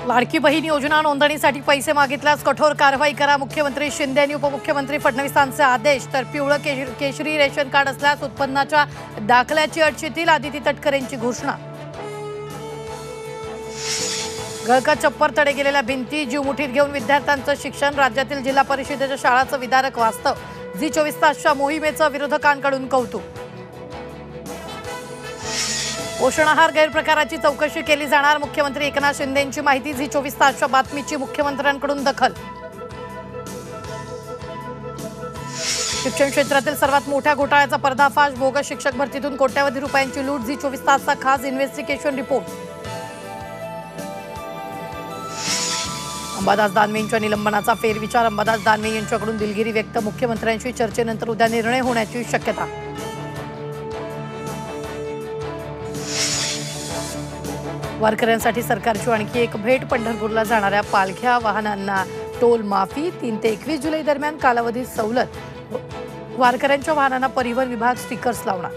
लाडकी बहीण योजना नोंदणीसाठी पैसे मागितल्यास कठोर कारवाई करा। मुख्यमंत्री शिंदे आणि उपमुख्यमंत्री फडणवीसांचे आदेश। तर पिवळं केशरी रेशन कार्ड असल्यास उत्पन्नाच्या दाखल्याची अट शिथिल। आदिती तटकरेंची घोषणा। गळकत चप्पर तडे गेलेल्या भिंती जीव मुठीत घेऊन विद्यार्थ्यांचं शिक्षण। राज्यातील जिल्हा परिषदेच्या शाळांचं विदारक वास्तव। झी 24 तासच्या मोहिमेचं विरोधकांकडून कौतुक। पोषण आहार गैरप्रकाराची चौकशी केली जाणार। मुख्यमंत्री एकनाथ शिंदेंची माहिती। झी 24 तासच्या बातमीची मुख्यमंत्र्यांकडून दखल। शिक्षण क्षेत्रातील सर्वात मोठ्या घोटाळ्याचा पर्दाफाश। बोगस शिक्षक भरतीतून कोट्यवधी रुपयांची लूट। झी 24 तासचा खास इन्व्हेस्टिगेशन रिपोर्ट। अंबादास दानवे यांच्या निलंबनाचा फेरविचार। अंबादास दानवे यांच्याकडून दिलगिरी व्यक्त। मुख्यमंत्र्यांशी चर्चेनंतर उद्या निर्णय होण्याची शक्यता। वारकऱ्यांसाठी सरकारची आणखी एक भेट। पंढरपूरला जाणाऱ्या पालख्या वाहनांना टोल माफी। 3 ते 21 जुलै दरम्यान कालावधीत सवलत। वारकऱ्यांच्या वाहनांना परिवहन विभाग स्टिकर्स लावणार।